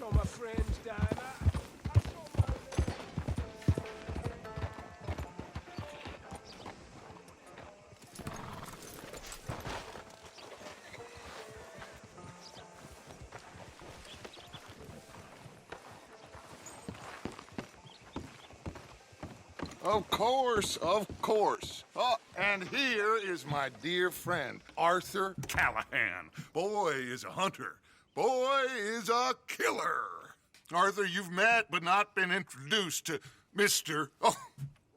saw my friends dying. Of course, of course. Oh, and here is my dear friend, Arthur Callahan. Boy is a hunter. Boy is a killer. Arthur, you've met but not been introduced to Mr. Oh,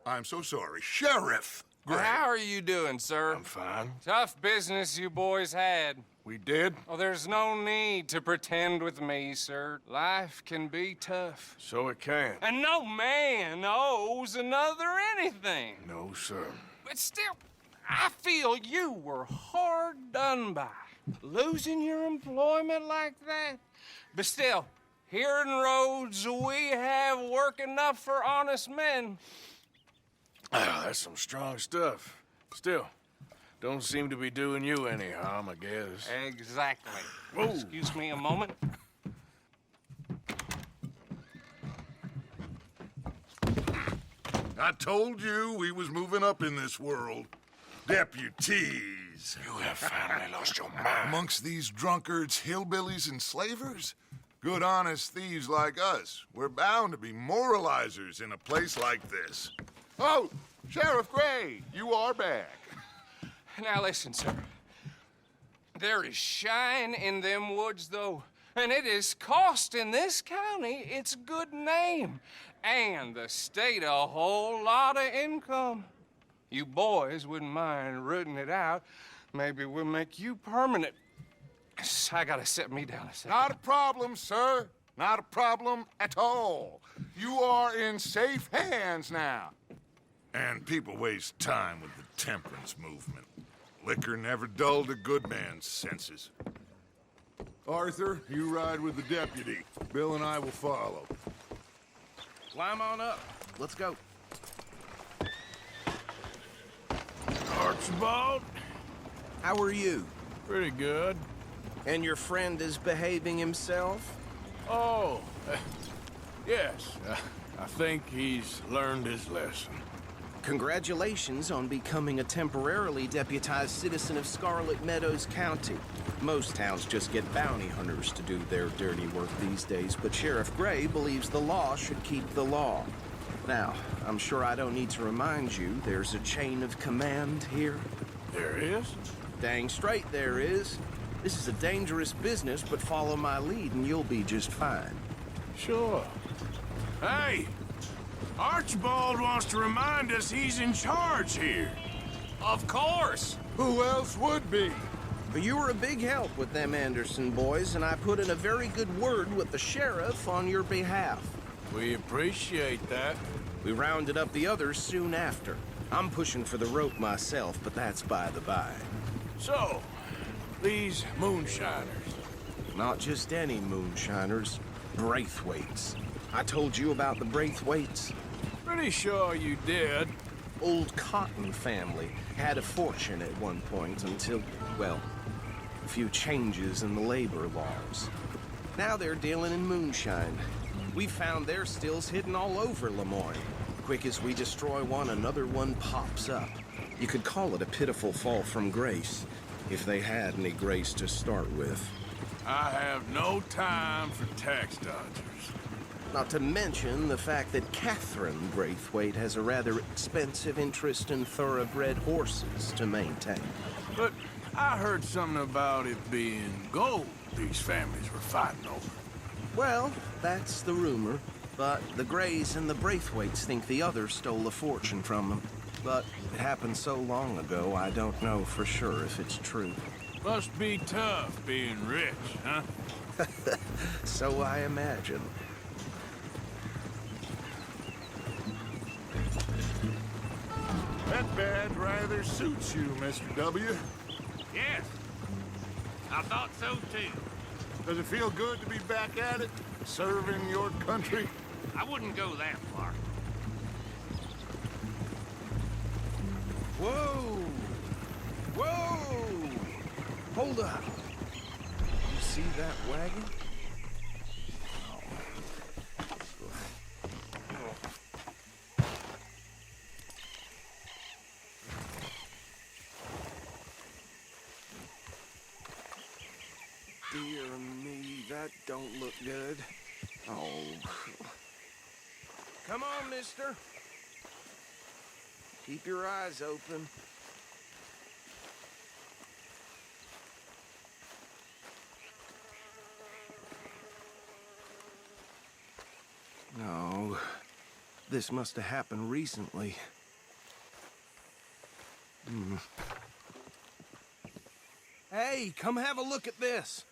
I'm so sorry, Sheriff Gray. How are you doing, sir? I'm fine. Tough business you boys had. We did? Oh, there's no need to pretend with me, sir. Life can be tough. So it can. And no man owes another anything. No, sir. But still, I feel you were hard done by. Losing your employment like that. But still, here in Rhodes, we have work enough for honest men. Ah, that's some strong stuff. Still, don't seem to be doing you any harm, I guess. Exactly. Whoa. Excuse me a moment. I told you we was moving up in this world. Deputies. You have finally lost your mind. Amongst these drunkards, hillbillies, and slavers? Good, honest thieves like us. We're bound to be moralizers in a place like this. Oh, Sheriff Gray, you are back. Now listen, sir. There is shine in them woods, though, and it is costing this county its good name and the state a whole lot of income. You boys wouldn't mind rooting it out. Maybe we'll make you permanent. I gotta set me down a second. Not a problem, sir. Not a problem at all. You are in safe hands now. And people waste time with the temperance movement. Liquor never dulled a good man's senses. Arthur, you ride with the deputy. Bill and I will follow. Climb on up. Let's go. Archibald? How are you? Pretty good. And your friend is behaving himself? Oh, yes. I think he's learned his lesson. Congratulations on becoming a temporarily deputized citizen of Scarlet Meadows County. Most towns just get bounty hunters to do their dirty work these days, but Sheriff Gray believes the law should keep the law. Now, I'm sure I don't need to remind you there's a chain of command here. There is? Dang straight there is. This is a dangerous business, but follow my lead and you'll be just fine. Sure. Hey! Archibald wants to remind us he's in charge here. Of course. Who else would be? But you were a big help with them Anderson boys, and I put in a very good word with the sheriff on your behalf. We appreciate that. We rounded up the others soon after. I'm pushing for the rope myself, but that's by the by. So, these moonshiners. Not just any moonshiners, Braithwaites. I told you about the Braithwaites. Pretty sure you did. Old Cotton family had a fortune at one point until, well, a few changes in the labor laws. Now they're dealing in moonshine. We found their stills hidden all over Lemoyne. Quick as we destroy one, another one pops up. You could call it a pitiful fall from grace, if they had any grace to start with. I have no time for tax dodgers. Not to mention the fact that Catherine Braithwaite has a rather expensive interest in thoroughbred horses to maintain. But I heard something about it being gold these families were fighting over. Well, that's the rumor. But the Grays and the Braithwaites think the others stole a fortune from them. But it happened so long ago, I don't know for sure if it's true. Must be tough being rich, huh? So I imagine. That badge rather suits you, Mr. W. Yes, I thought so too. Does it feel good to be back at it, serving your country? I wouldn't go that far. Whoa! Whoa! Hold up. You see that wagon? Oh, dear me, that don't look good. Oh. Come on, mister. Keep your eyes open. No, this must have happened recently. Hey, come have a look at this.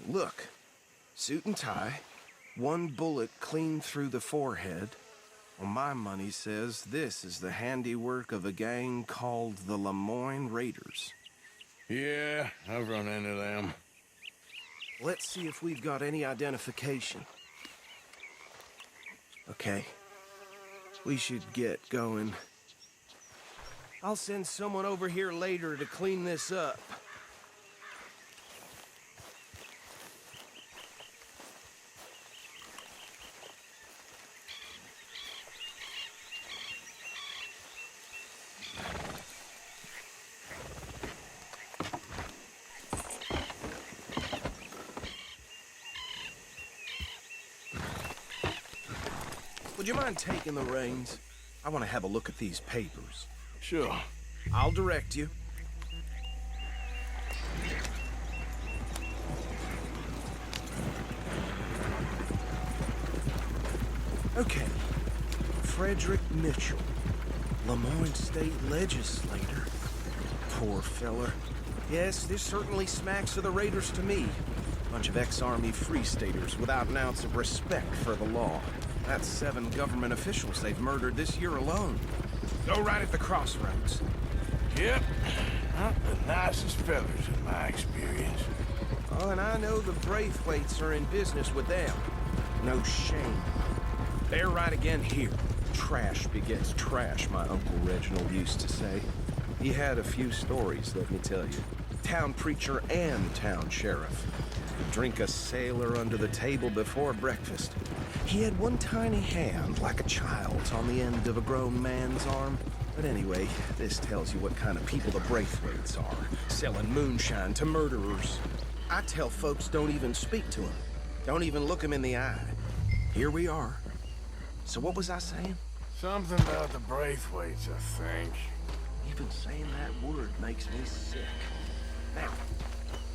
Look, suit and tie, one bullet clean through the forehead. Well, my money says this is the handiwork of a gang called the Lemoyne Raiders. Yeah, I've run into them. Let's see if we've got any identification. Okay. We should get going. I'll send someone over here later to clean this up. Would you mind taking the reins? I want to have a look at these papers. Sure. I'll direct you. Okay. Frederick Mitchell, Lemoyne State Legislator. Poor feller. Yes, this certainly smacks of the Raiders to me. Bunch of ex-Army Free Staters without an ounce of respect for the law. That's 7 government officials they've murdered this year alone. Go right at the crossroads. Yep. Not the nicest fellas in my experience. Oh, and I know the Braithwaites are in business with them. No shame. They're right again here. Trash begets trash, my Uncle Reginald used to say. He had a few stories, let me tell you. Town preacher and town sheriff. Drink a sailor under the table before breakfast. He had one tiny hand, like a child's, on the end of a grown man's arm. But anyway, this tells you what kind of people the Braithwaites are. Selling moonshine to murderers. I tell folks don't even speak to them. Don't even look them in the eye. Here we are. So what was I saying? Something about the Braithwaites, I think. Even saying that word makes me sick. Now,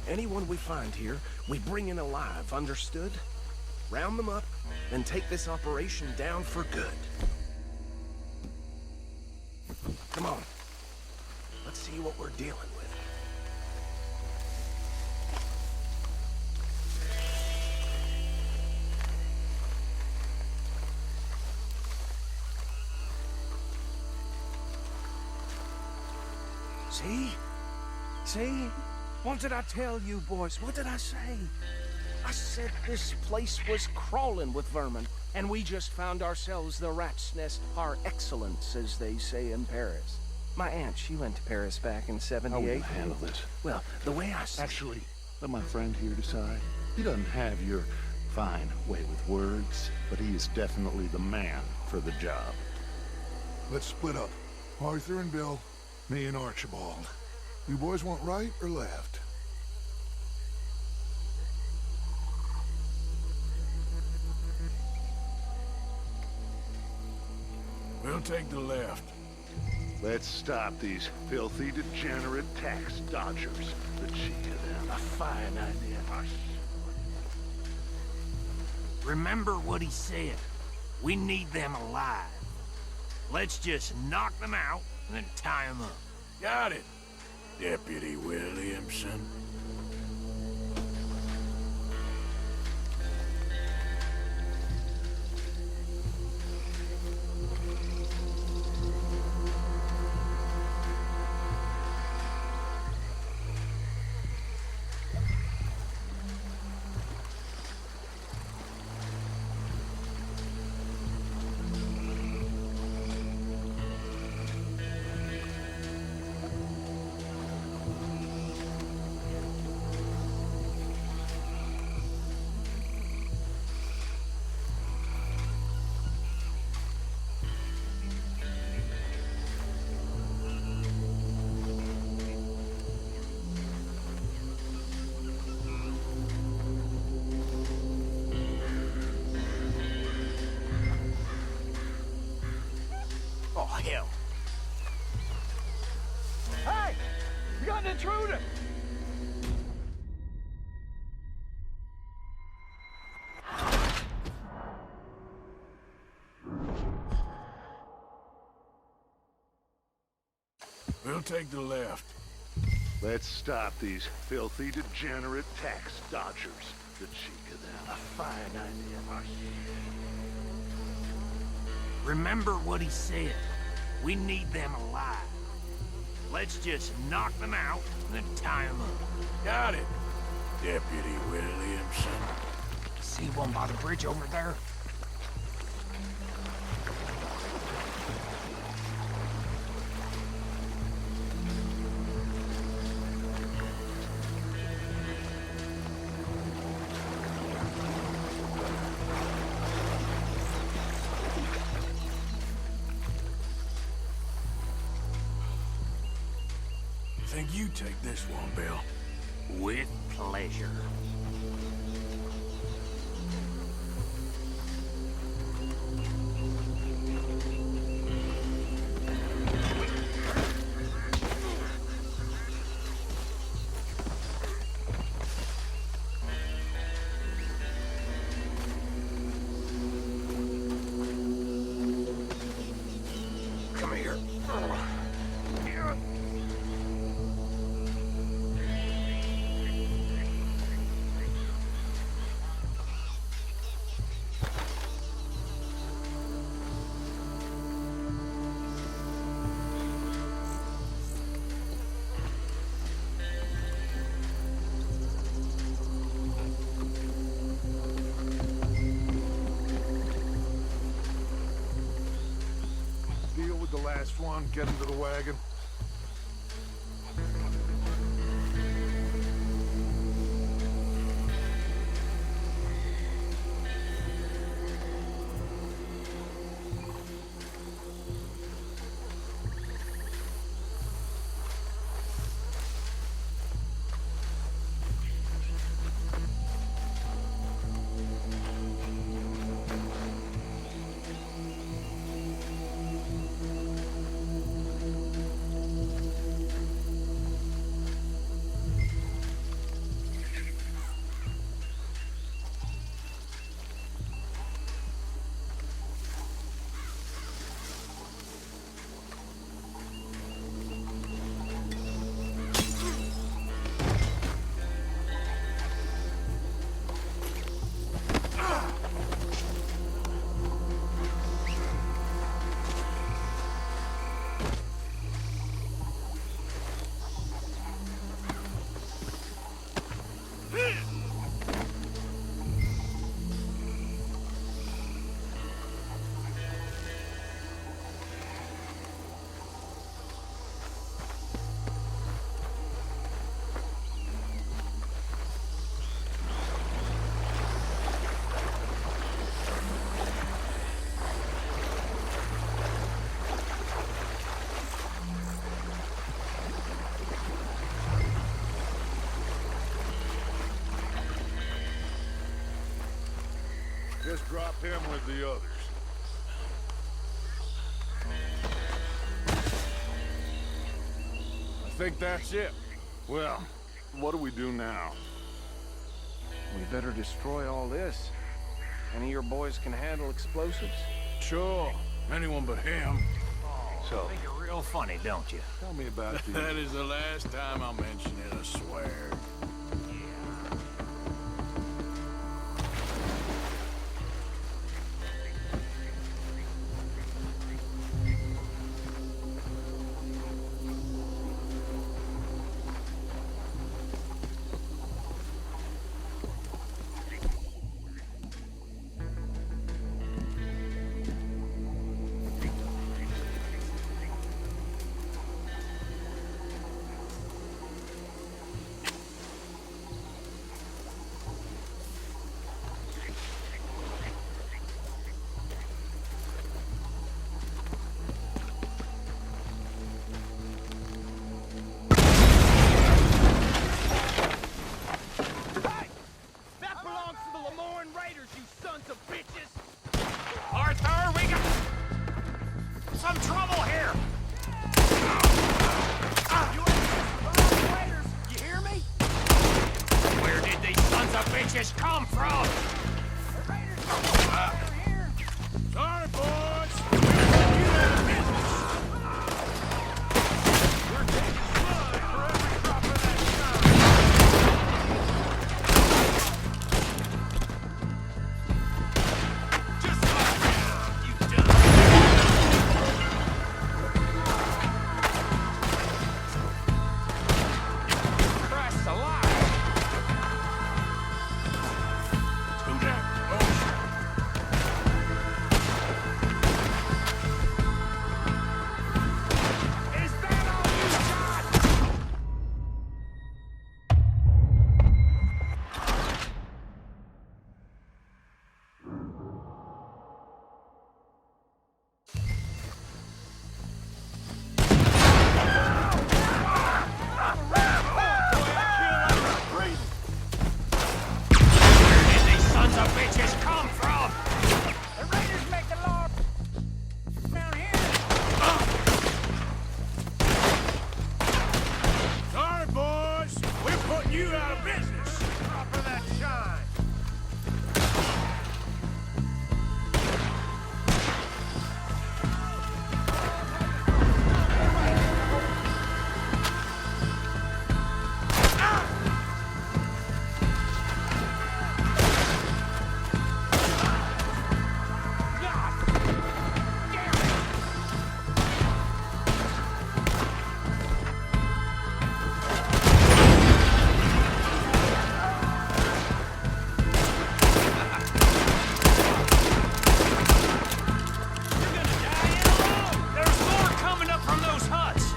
anyone we find here, we bring in alive, understood? Round them up, and take this operation down for good. Come on. Let's see what we're dealing with. See? See? What did I tell you, boys? What did I say? I said this place was crawling with vermin, and we just found ourselves the rat's nest par excellence, as they say in Paris. My aunt, she went to Paris back in '78. How will you handle this? Well, the way I see Actually, let my friend here decide. He doesn't have your fine way with words, but he is definitely the man for the job. Let's split up. Arthur and Bill, me and Archibald. You boys want right or left? We'll take the left. Let's stop these filthy, degenerate tax dodgers. The cheek of them. A fine idea. Remember what he said. We need them alive. Let's just knock them out and then tie them up. Got it, Deputy Williamson. him! We'll take the left. Let's stop these filthy, degenerate tax dodgers. The cheek of them. A fine idea, Marcy. Remember what he said. We need them alive. Let's just knock them out and then tie them up. Got it, Deputy Williamson. See one by the bridge over there? Think you take this one, Bill. With pleasure. Come here. Deal with the last one, get into the wagon. Just drop him with the others. I think that's it. Well, what do we do now? We better destroy all this. Any of your boys can handle explosives? Sure. Anyone but him. So, Think you're real funny, don't you? tell me about the... That is the last time I'll mention it, I swear. bitches come from? Sorry, boys. You out of business. We're taking blood for every drop of that shine. Just lie down, you dumb. Christ alive! Is that all you got? Where did these sons of bitches come from? The raiders make the law down here. Sorry, boys. We're putting you out of business. Drop of that shine. There's more coming up from those huts.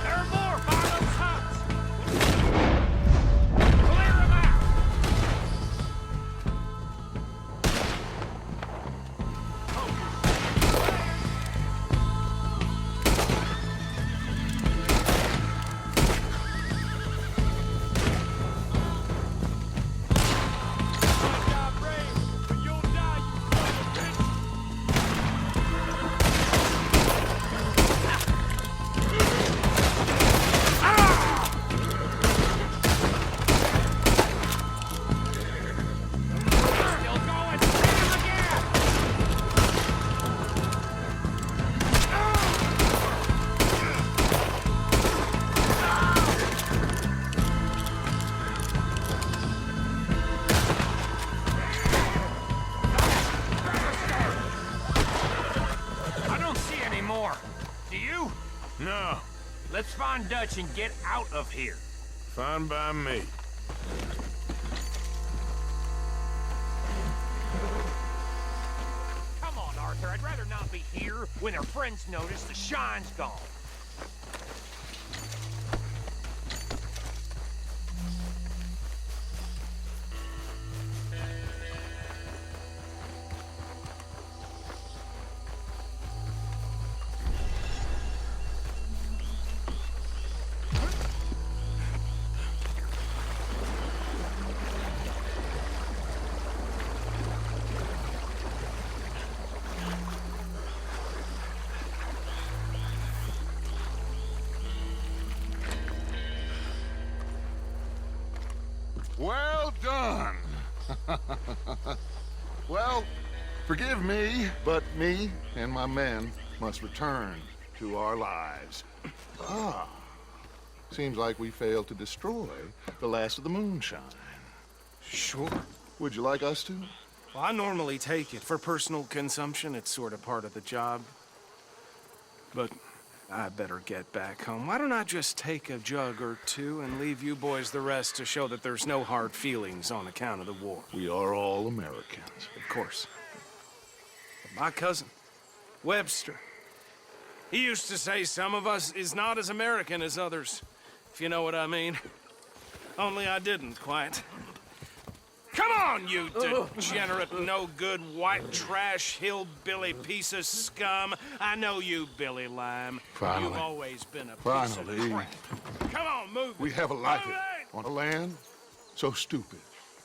There are more by those huts. Clear them out. You'll die, you son of a bitch. Still going. Hit him again. I don't see any more. Do you? No, Let's find Dutch and get out of here. fine by me. Come on, Arthur. I'd rather not be here when their friends notice the shine's gone. Well done. Well, forgive me, but me and my men must return to our lives. Ah, seems like we failed to destroy the last of the moonshine. Sure. Would you like us to? Well, I normally take it for personal consumption. It's sort of part of the job. But I better get back home. Why don't I just take a jug or two and leave you boys the rest to show that there's no hard feelings on account of the war? We are all Americans. Of course. But my cousin, Webster, he used to say some of us is not as American as others, if you know what I mean. Only I didn't, quite. Come on, you degenerate, no-good, white trash, hillbilly piece of scum. I know you, Billy Lime. Finally. You've always been a piece Finally. of crap. Come on, move We it. have a life Move it! on a land so stupid,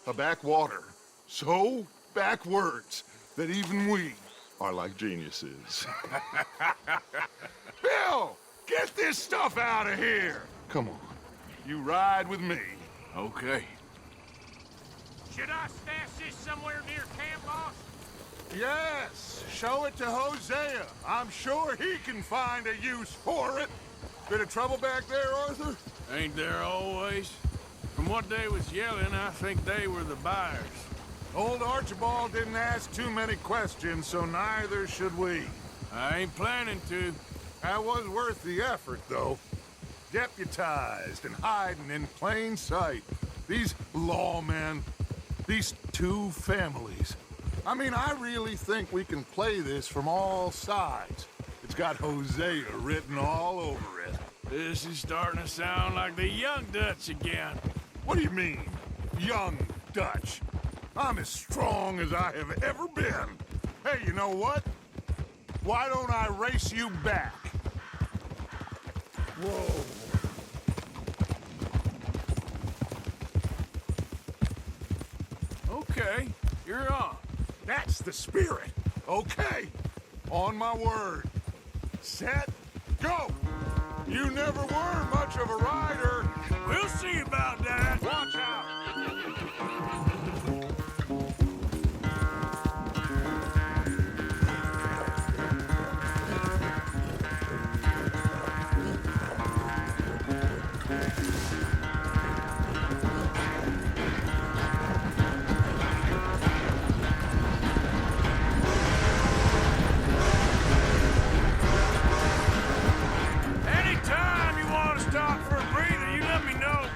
a backwater so backwards that even we are like geniuses. Bill, get this stuff out of here! Come on, you ride with me. Okay. Should I stash this somewhere near camp, boss? Yes, show it to Hosea. I'm sure he can find a use for it. Bit of trouble back there, Arthur? Ain't there always? From what they was yelling, I think they were the buyers. Old Archibald didn't ask too many questions, so neither should we. I ain't planning to. That was worth the effort, though. Deputized and hiding in plain sight. These lawmen, these two families. I mean, I really think we can play this from all sides. It's got Hosea written all over it. This is starting to sound like the Young Dutch again. What do you mean, young Dutch? I'm as strong as I have ever been. Hey, you know what? Why don't I race you back? Whoa. Okay, you're on. That's the spirit. Okay. On my word. Set, go. You never were much of a rider. We'll see about that. Watch out. Anytime you want to stop for a breather, you let me know.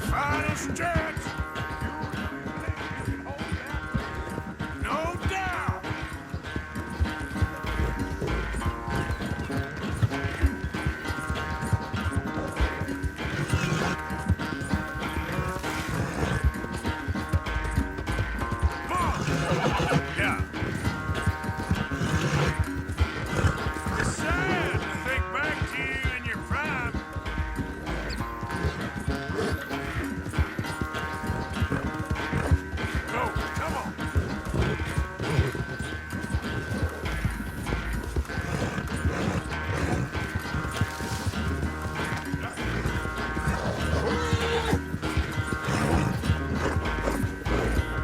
Final stretch. No doubt. Yeah. It's sad to think back to you in your prime. Go, come on.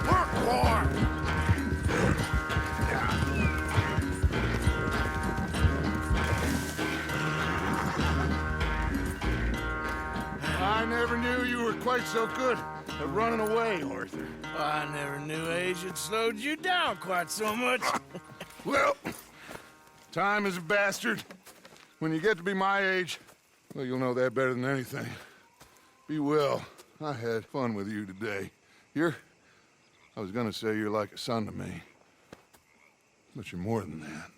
Work, boy. I never knew you were quite so good at running away, Arthur. I never knew age had slowed you down quite so much. Well, time is a bastard. When you get to be my age, well, you'll know that better than anything. Be well. I had fun with you today. I was gonna say you're like a son to me, but you're more than that.